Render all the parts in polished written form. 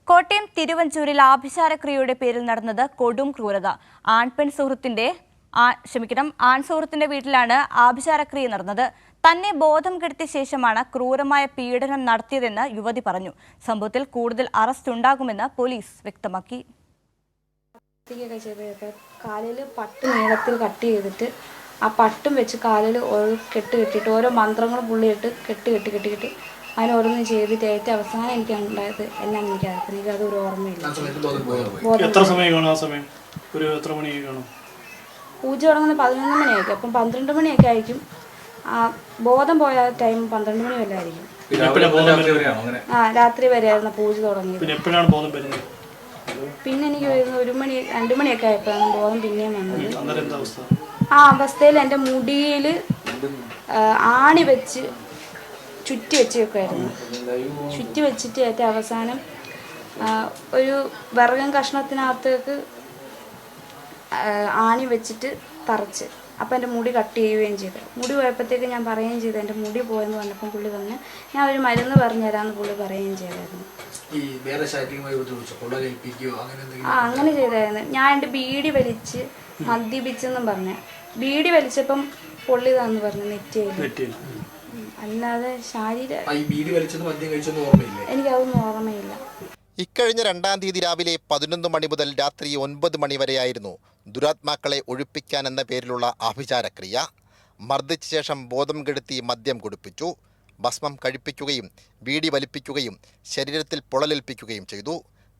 കോട്ടയം തിരുവഞ്ചൂരിൽ ആഭിചാരക്രിയയുടെ പേരിൽ നടന്നത് കൊടും ക്രൂരത. ആൺ സുഹൃത്തിന്റെ വീട്ടിലാണ് ആഭിചാരക്രിയ നടന്നത്. തന്നെ ബോധം കെടുത്തിയ ശേഷമാണ് ക്രൂരമായ പീഡനം നടത്തിയതെന്ന് യുവതി പറഞ്ഞു. സംഭവത്തിൽ കൂടുതൽ അറസ്റ്റ് ഉണ്ടാകുമെന്ന് പോലീസ് വ്യക്തമാക്കി. കാലിൽ പട്ട് നീളത്തിൽ കട്ട് ചെയ്തിട്ട് ആ പട്ടും വെച്ച് കാലിൽ കെട്ടിയിട്ട് ഓരോ മന്ത്രങ്ങളും പുള്ളിയിട്ട് കെട്ടിയിട്ട് അതിനോരോന്നും ചെയ്തിട്ട് ഏറ്റവും അവസാനം എനിക്ക് ഉണ്ടായത് എല്ലാം എനിക്കത് ഒരു ഓർമ്മയില്ല. പൂജ തുടങ്ങുന്ന 11 മണിയായിരിക്കും. അപ്പം 12 മണിയൊക്കെ ആയിരിക്കും. ബോധം പോയ ടൈം 12 മണി വരെ ആയിരിക്കും. രാത്രി വരെയായിരുന്നു പൂജ തുടങ്ങിയത്. പിന്നെ എനിക്ക് വരുന്ന 1 മണി 2 മണിയൊക്കെ ആയപ്പോഴാണ് ബോധം പിന്നെയും വന്നത്. ആ അവസ്ഥയിൽ എൻ്റെ മുടിയിൽ ആണി വെച്ച് ചുറ്റി വെച്ചേക്കുമായിരുന്നു. ചുറ്റി വെച്ചിട്ട് ഏറ്റവും അവസാനം ഒരു വിറകൻ കഷ്ണത്തിനകത്തേക്ക് ആണി വെച്ചിട്ട് തറച്ച്. അപ്പം എൻ്റെ മുടി കട്ട് ചെയ്യുകയും ചെയ്തു. മുടി പോയപ്പോഴത്തേക്ക് ഞാൻ പറയുകയും ചെയ്തു എൻ്റെ മുടി പോയെന്ന് പറഞ്ഞപ്പം പുള്ളി പറഞ്ഞ് ഞാൻ ഒരു മരുന്ന് പറഞ്ഞു തരാമെന്ന് പുള്ളി പറയുകയും ചെയ്തായിരുന്നു. അങ്ങനെ ചെയ്തായിരുന്നു. ഞാൻ എൻ്റെ ബീഡി വലിച്ച് മദ്യപിച്ചെന്നും പറഞ്ഞ് ബീഡി വലിച്ചപ്പം പൊള്ളിതാന്ന് പറഞ്ഞു നെറ്റിയിൽ. അല്ലാതെ എനിക്കതൊന്നും ഓർമ്മയില്ല. ഇക്കഴിഞ്ഞ 2-ാം തീയതി രാവിലെ 11 മണി മുതൽ രാത്രി 9 മണി വരെയായിരുന്നു ദുരാത്മാക്കളെ ഒഴിപ്പിക്കാൻ എന്ന പേരിലുള്ള ആഭിചാരക്രിയ. മർദ്ദിച്ച ശേഷം ബോധം കെടുത്തി മദ്യം കുടിപ്പിച്ചു. ഭസ്മം കഴിപ്പിക്കുകയും ബീഡി വലിപ്പിക്കുകയും ശരീരത്തിൽ പൊള്ളലേൽപ്പിക്കുകയും ചെയ്തു.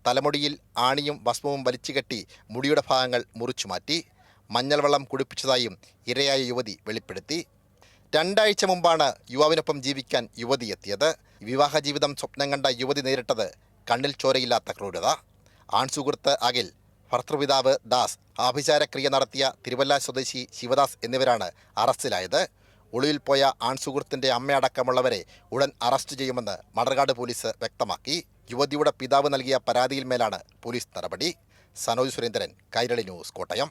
തലമുടിയിൽ ആണിയും ഭസ്മവും വലിച്ചുകെട്ടി മുടിയുടെ ഭാഗങ്ങൾ മുറിച്ചു മാറ്റി. മഞ്ഞൾ വെള്ളം കുടിപ്പിച്ചതായും ഇരയായ യുവതി വെളിപ്പെടുത്തി. 2 ആഴ്ച മുമ്പാണ് യുവാവിനൊപ്പം ജീവിക്കാൻ യുവതി എത്തിയത്. വിവാഹ ജീവിതം സ്വപ്നം കണ്ട യുവതി നേരിട്ടത് കണ്ണിൽ ചോരയില്ലാത്ത ക്രൂരത. ആൺസുഹൃത്ത് അഖിൽ, ഭർത്തൃപിതാവ് ദാസ്, ആഭിചാരക്രിയ നടത്തിയ തിരുവല്ല സ്വദേശി ശിവദാസ് എന്നിവരാണ് അറസ്റ്റിലായത്. ഒളിവിൽ പോയ ആൺസുഹൃത്തിൻ്റെ അമ്മയടക്കമുള്ളവരെ ഉടൻ അറസ്റ്റ് ചെയ്യുമെന്ന് മണർകാട് പോലീസ് വ്യക്തമാക്കി. യുവതിയുടെ പിതാവ് നൽകിയ പരാതിയിൽ മേലാണ് പോലീസ് നടപടി. സനോജ് സുരേന്ദ്രൻ, കൈരളി ന്യൂസ്, കോട്ടയം.